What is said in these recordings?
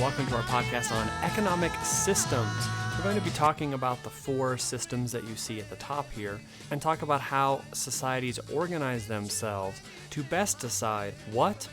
welcome to our podcast on economic systems. We're going to be talking about the four systems that you see at the top here and talk about how societies organize themselves to best decide what,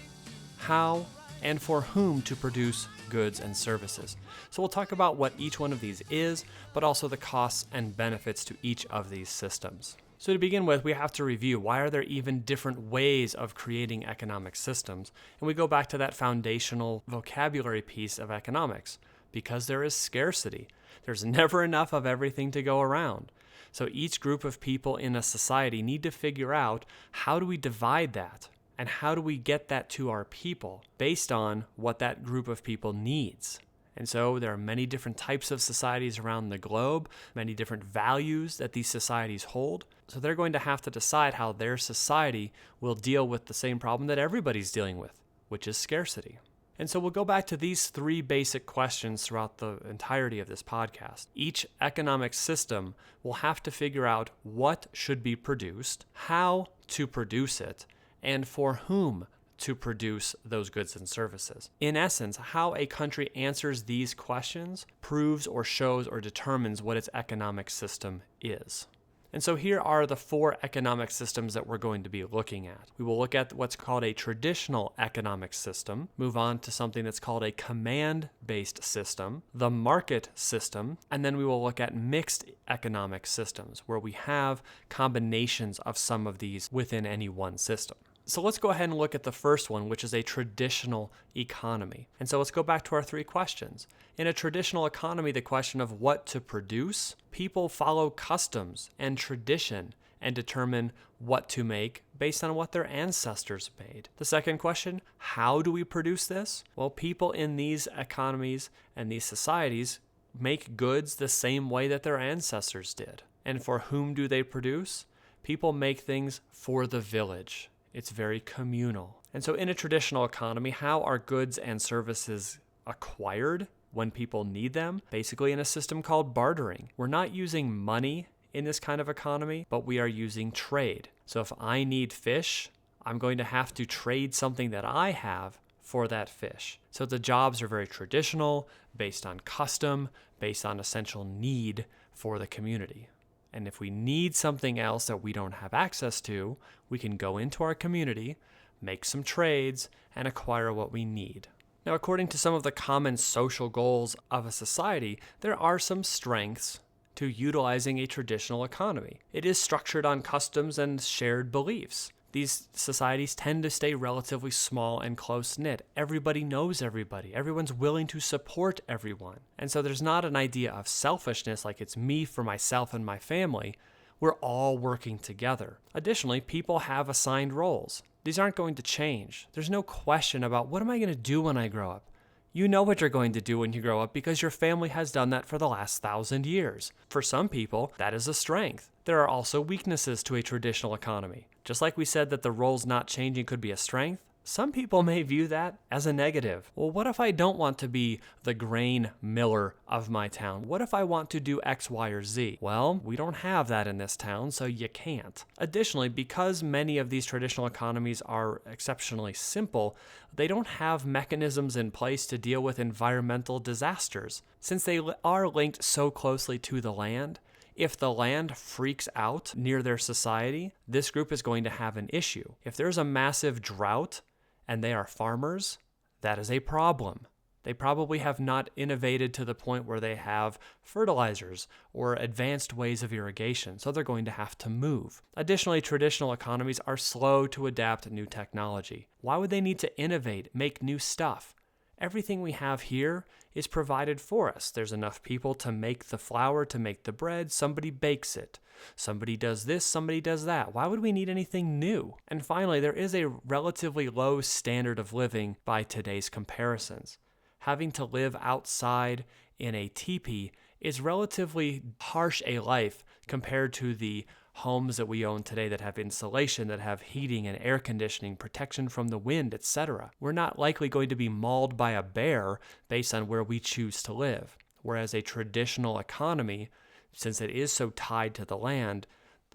how, and for whom to produce goods and services. So we'll talk about what each one of these is, but also the costs and benefits to each of these systems. So to begin with, we have to review why are there even different ways of creating economic systems? And we go back to that foundational vocabulary piece of economics. Because there is scarcity. There's never enough of everything to go around. So each group of people in a society need to figure out how do we divide that? And how do we get that to our people based on what that group of people needs? And so there are many different types of societies around the globe, many different values that these societies hold. So they're going to have to decide how their society will deal with the same problem that everybody's dealing with, which is scarcity. And so we'll go back to these three basic questions throughout the entirety of this podcast. Each economic system will have to figure out what should be produced, how to produce it, and for whom to produce those goods and services. In essence, how a country answers these questions proves or shows or determines what its economic system is. And so here are the four economic systems that we're going to be looking at. We will look at what's called a traditional economic system, move on to something that's called a command-based system, the market system, and then we will look at mixed economic systems, where we have combinations of some of these within any one system. So let's go ahead and look at the first one, which is a traditional economy. And so let's go back to our three questions. In a traditional economy, the question of what to produce, people follow customs and tradition and determine what to make based on what their ancestors made. The second question, how do we produce this? Well, people in these economies and these societies make goods the same way that their ancestors did. And for whom do they produce? People make things for the village. It's very communal. And so in a traditional economy, how are goods and services acquired when people need them? Basically in a system called bartering. We're not using money in this kind of economy, but we are using trade. So if I need fish, I'm going to have to trade something that I have for that fish. So the jobs are very traditional, based on custom, based on essential need for the community. And if we need something else that we don't have access to, we can go into our community, make some trades, and acquire what we need. Now, according to some of the common social goals of a society, there are some strengths to utilizing a traditional economy. It is structured on customs and shared beliefs. These societies tend to stay relatively small and close-knit. Everybody knows everybody. Everyone's willing to support everyone. And so there's not an idea of selfishness like it's me for myself and my family. We're all working together. Additionally, people have assigned roles. These aren't going to change. There's no question about what am I going to do when I grow up? You know what you're going to do when you grow up because your family has done that for the last 1,000 years. For some people, that is a strength. There are also weaknesses to a traditional economy. Just like we said that the roles not changing could be a strength, some people may view that as a negative. Well, what if I don't want to be the grain miller of my town? What if I want to do X, Y, or Z? Well, we don't have that in this town, so you can't. Additionally, because many of these traditional economies are exceptionally simple, they don't have mechanisms in place to deal with environmental disasters. Since they are linked so closely to the land, if the land freaks out near their society, this group is going to have an issue. If there's a massive drought and they are farmers, that is a problem. They probably have not innovated to the point where they have fertilizers or advanced ways of irrigation, so they're going to have to move. Additionally, traditional economies are slow to adapt new technology. Why would they need to innovate, make new stuff? Everything we have here is provided for us. There's enough people to make the flour, to make the bread. Somebody bakes it. Somebody does this, somebody does that. Why would we need anything new? And finally, there is a relatively low standard of living by today's comparisons. Having to live outside in a teepee is relatively harsh a life compared to the homes that we own today that have insulation, that have heating and air conditioning, protection from the wind, etc. We're not likely going to be mauled by a bear based on where we choose to live. Whereas a traditional economy, since it is so tied to the land,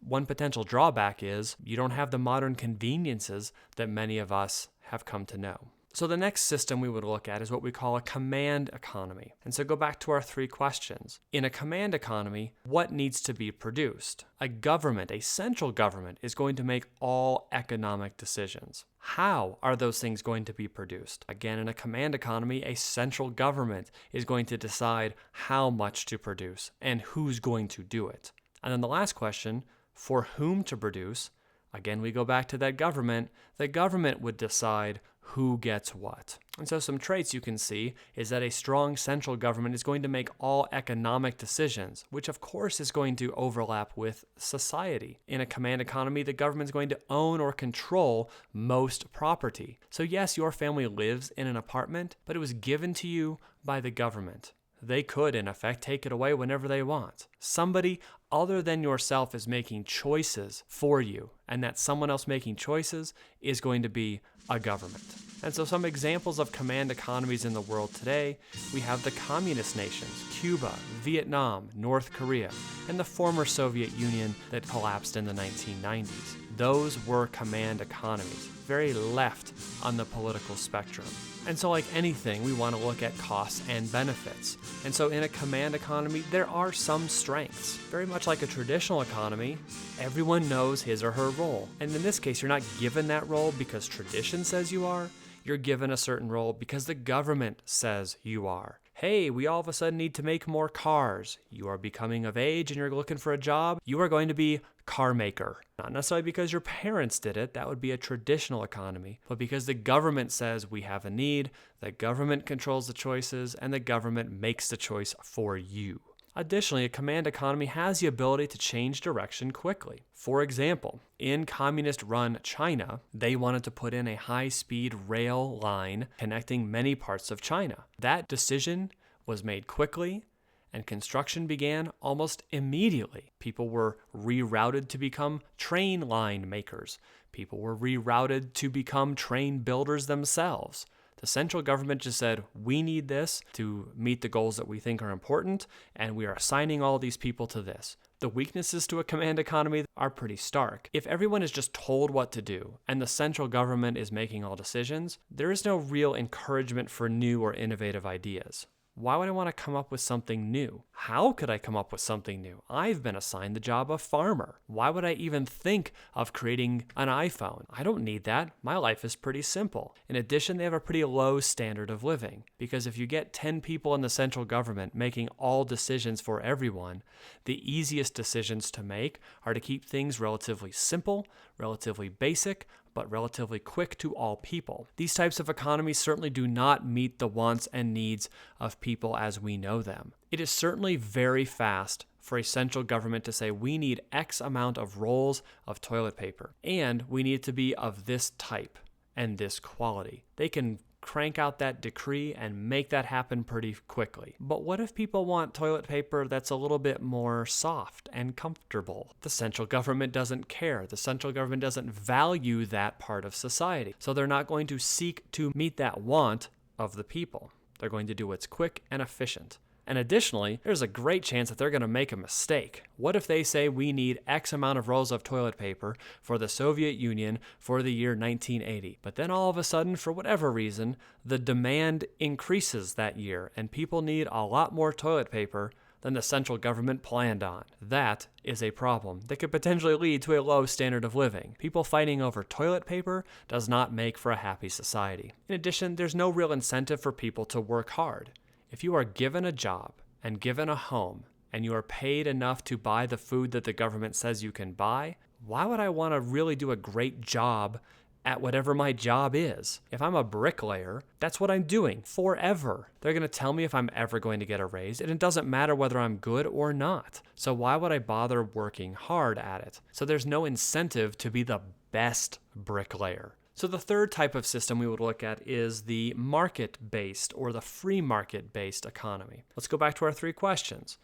one potential drawback is you don't have the modern conveniences that many of us have come to know. So the next system we would look at is what we call a command economy. And so go back to our 3 questions. In a command economy, what needs to be produced? A government, a central government, is going to make all economic decisions. How are those things going to be produced? Again, in a command economy, a central government is going to decide how much to produce and who's going to do it. And then the last question, for whom to produce? Again, we go back to that government. The government would decide who gets what. And so some traits you can see is that a strong central government is going to make all economic decisions, which of course is going to overlap with society. In a command economy, the government is going to own or control most property. So yes, your family lives in an apartment, but it was given to you by the government. They could, in effect, take it away whenever they want. Somebody other than yourself is making choices for you, and that someone else making choices is going to be a government. And so some examples of command economies in the world today, we have the communist nations, Cuba, Vietnam, North Korea, and the former Soviet Union that collapsed in the 1990s. Those were command economies, very left on the political spectrum. And so like anything, we want to look at costs and benefits. And so in a command economy, there are some strengths. Very much like a traditional economy, everyone knows his or her role. And in this case, you're not given that role because tradition says you are. You're given a certain role because the government says you are. Hey, we all of a sudden need to make more cars. You are becoming of age and you're looking for a job. You are going to be car maker. Not necessarily because your parents did it, that would be a traditional economy, but because the government says we have a need, the government controls the choices, and the government makes the choice for you. Additionally, a command economy has the ability to change direction quickly. For example, in communist-run China, they wanted to put in a high-speed rail line connecting many parts of China. That decision was made quickly, and construction began almost immediately. People were rerouted to become train line makers. People were rerouted to become train builders themselves. The central government just said, we need this to meet the goals that we think are important, and we are assigning all these people to this. The weaknesses to a command economy are pretty stark. If everyone is just told what to do, and the central government is making all decisions, there is no real encouragement for new or innovative ideas. Why would I want to come up with something new? How could I come up with something new? I've been assigned the job of farmer. Why would I even think of creating an iPhone? I don't need that. My life is pretty simple. In addition, they have a pretty low standard of living, because if you get 10 people in the central government making all decisions for everyone, the easiest decisions to make are to keep things relatively simple, relatively basic, but relatively quick to all people. These types of economies certainly do not meet the wants and needs of people as we know them. It is certainly very fast for a central government to say we need X amount of rolls of toilet paper, and we need it to be of this type and this quality. They can crank out that decree and make that happen pretty quickly. But what if people want toilet paper that's a little bit more soft and comfortable? The central government doesn't care. The central government doesn't value that part of society. So they're not going to seek to meet that want of the people. They're going to do what's quick and efficient. And additionally, there's a great chance that they're going to make a mistake. What if they say we need X amount of rolls of toilet paper for the Soviet Union for the year 1980? But then all of a sudden, for whatever reason, the demand increases that year and people need a lot more toilet paper than the central government planned on. That is a problem that could potentially lead to a low standard of living. People fighting over toilet paper does not make for a happy society. In addition, there's no real incentive for people to work hard. If you are given a job and given a home and you are paid enough to buy the food that the government says you can buy, why would I want to really do a great job at whatever my job is? If I'm a bricklayer, that's what I'm doing forever. They're going to tell me if I'm ever going to get a raise, and it doesn't matter whether I'm good or not. So why would I bother working hard at it? So there's no incentive to be the best bricklayer. So the third type of system we would look at is the market-based or the free market-based economy. Let's go back to our 3 questions.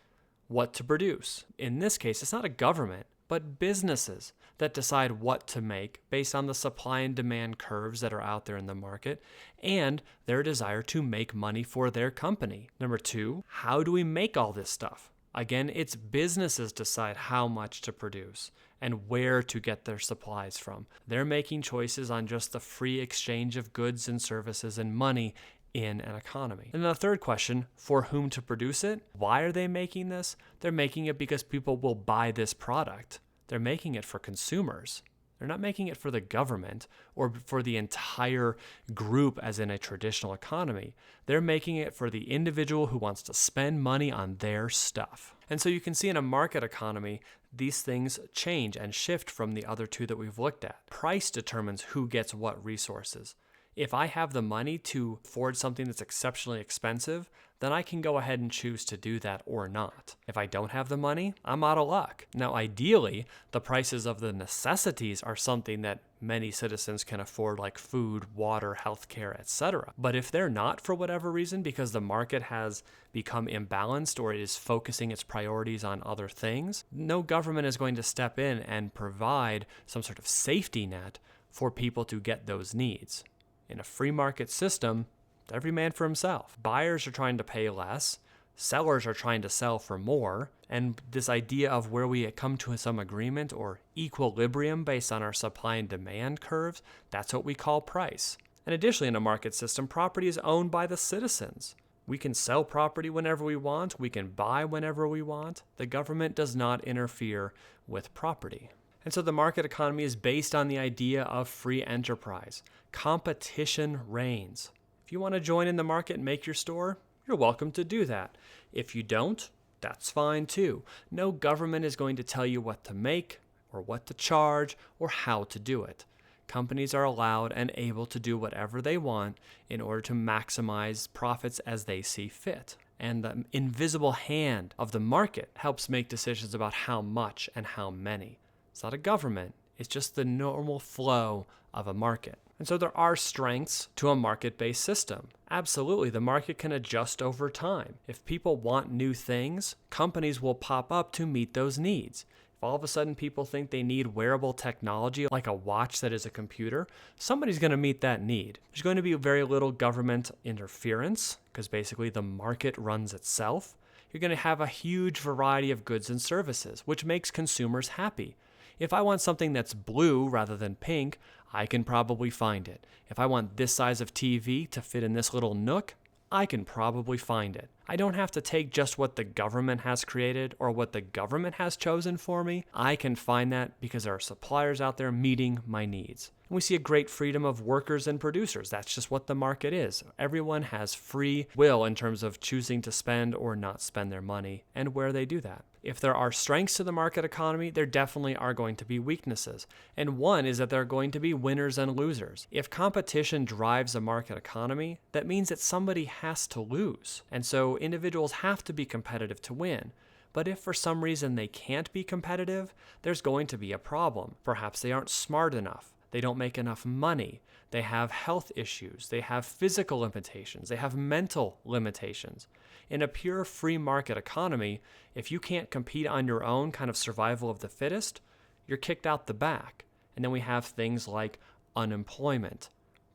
What to produce? In this case, it's not a government, but businesses that decide what to make based on the supply and demand curves that are out there in the market and their desire to make money for their company. Number 2, how do we make all this stuff? Again, it's businesses decide how much to produce and where to get their supplies from. They're making choices on just the free exchange of goods and services and money in an economy. And the third question, for whom to produce it? Why are they making this? They're making it because people will buy this product. They're making it for consumers. They're not making it for the government or for the entire group as in a traditional economy. They're making it for the individual who wants to spend money on their stuff. And so you can see in a market economy, these things change and shift from the other two that we've looked at. Price determines who gets what resources. If I have the money to afford something that's exceptionally expensive, then I can go ahead and choose to do that or not. If I don't have the money, I'm out of luck. Now, ideally, the prices of the necessities are something that many citizens can afford, like food, water, healthcare, etc. But if they're not for whatever reason, because the market has become imbalanced or it is focusing its priorities on other things, no government is going to step in and provide some sort of safety net for people to get those needs. In a free market system, every man for himself. Buyers are trying to pay less, sellers are trying to sell for more, and this idea of where we come to some agreement or equilibrium based on our supply and demand curves, that's what we call price. And additionally, in a market system, property is owned by the citizens. We can sell property whenever we want, we can buy whenever we want. The government does not interfere with property. And so the market economy is based on the idea of free enterprise. Competition reigns. If you want to join in the market and make your store, you're welcome to do that. If you don't, that's fine too. No government is going to tell you what to make or what to charge or how to do it. Companies are allowed and able to do whatever they want in order to maximize profits as they see fit. And the invisible hand of the market helps make decisions about how much and how many. It's not a government, it's just the normal flow of a market. And so there are strengths to a market-based system. Absolutely, the market can adjust over time. If people want new things, companies will pop up to meet those needs. If all of a sudden people think they need wearable technology like a watch that is a computer, somebody's going to meet that need. There's going to be very little government interference because basically the market runs itself. You're going to have a huge variety of goods and services, which makes consumers happy. If I want something that's blue rather than pink, I can probably find it. If I want this size of TV to fit in this little nook, I can probably find it. I don't have to take just what the government has created or what the government has chosen for me. I can find that because there are suppliers out there meeting my needs. And we see a great freedom of workers and producers. That's just what the market is. Everyone has free will in terms of choosing to spend or not spend their money and where they do that. If there are strengths to the market economy, there definitely are going to be weaknesses. And one is that there are going to be winners and losers. If competition drives a market economy, that means that somebody has to lose. And so individuals have to be competitive to win. But if for some reason they can't be competitive, there's going to be a problem. Perhaps they aren't smart enough. They don't make enough money. They have health issues. They have physical limitations. They have mental limitations. In a pure free market economy, if you can't compete on your own kind of survival of the fittest, you're kicked out the back. And then we have things like unemployment,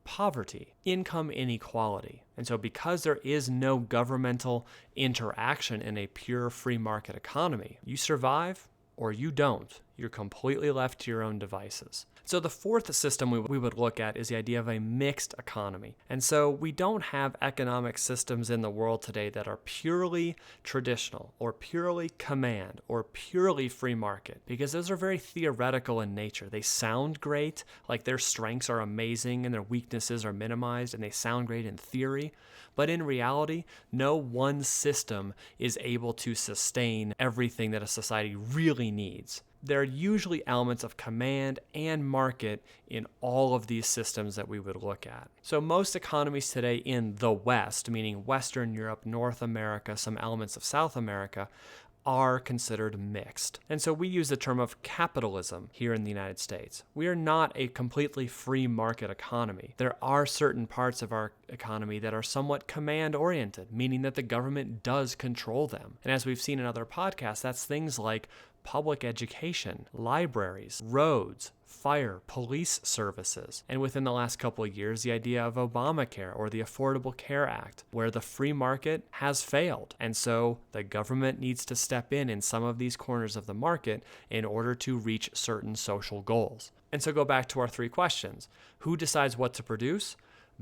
poverty, income inequality. And so because there is no governmental interaction in a pure free market economy, you survive or you don't. You're completely left to your own devices. So the fourth system we would look at is the idea of a mixed economy. And so we don't have economic systems in the world today that are purely traditional or purely command or purely free market, because those are very theoretical in nature. They sound great, like their strengths are amazing and their weaknesses are minimized, and they sound great in theory. But in reality, no one system is able to sustain everything that a society really needs. There are usually elements of command and market in all of these systems that we would look at. So most economies today in the West, meaning Western Europe, North America, some elements of South America, are considered mixed. And so we use the term of capitalism here in the United States. We are not a completely free market economy. There are certain parts of our economy that are somewhat command-oriented, meaning that the government does control them. And as we've seen in other podcasts, that's things like public education, libraries, roads, fire, police services. And within the last couple of years, the idea of Obamacare or the Affordable Care Act, where the free market has failed. And so the government needs to step in some of these corners of the market in order to reach certain social goals. And so go back to our three questions. Who decides what to produce?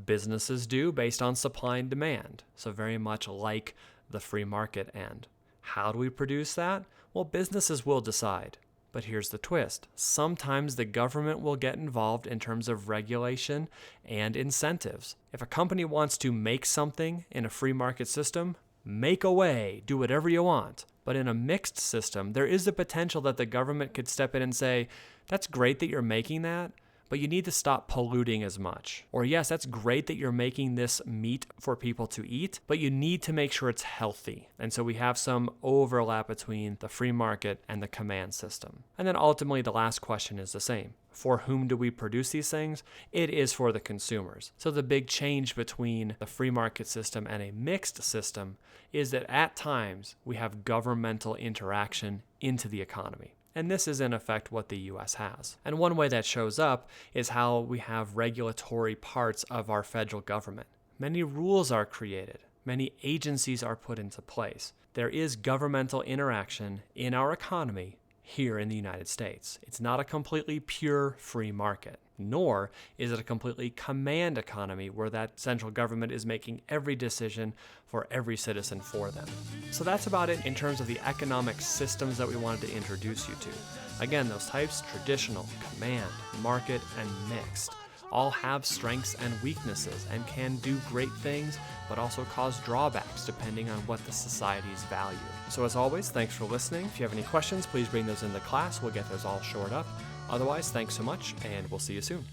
Businesses do, based on supply and demand. So very much like the free market end. How do we produce that? Well, businesses will decide. But here's the twist. Sometimes the government will get involved in terms of regulation and incentives. If a company wants to make something in a free market system, make away, do whatever you want. But in a mixed system, there is the potential that the government could step in and say, that's great that you're making that, but you need to stop polluting as much. Or yes, that's great that you're making this meat for people to eat, but you need to make sure it's healthy. And so we have some overlap between the free market and the command system. And then ultimately the last question is the same. For whom do we produce these things? It is for the consumers. So the big change between the free market system and a mixed system is that at times we have governmental interaction into the economy. And this is in effect what the US has. And one way that shows up is how we have regulatory parts of our federal government. Many rules are created. Many agencies are put into place. There is governmental interaction in our economy here in the United States. It's not a completely pure free market, nor is it a completely command economy where that central government is making every decision for every citizen for them. So that's about it in terms of the economic systems that we wanted to introduce you to. Again, those types, traditional, command, market, and mixed, all have strengths and weaknesses and can do great things, but also cause drawbacks depending on what the societies value. So as always, thanks for listening. If you have any questions, please bring those into class. We'll get those all shored up. Otherwise, thanks so much, and we'll see you soon.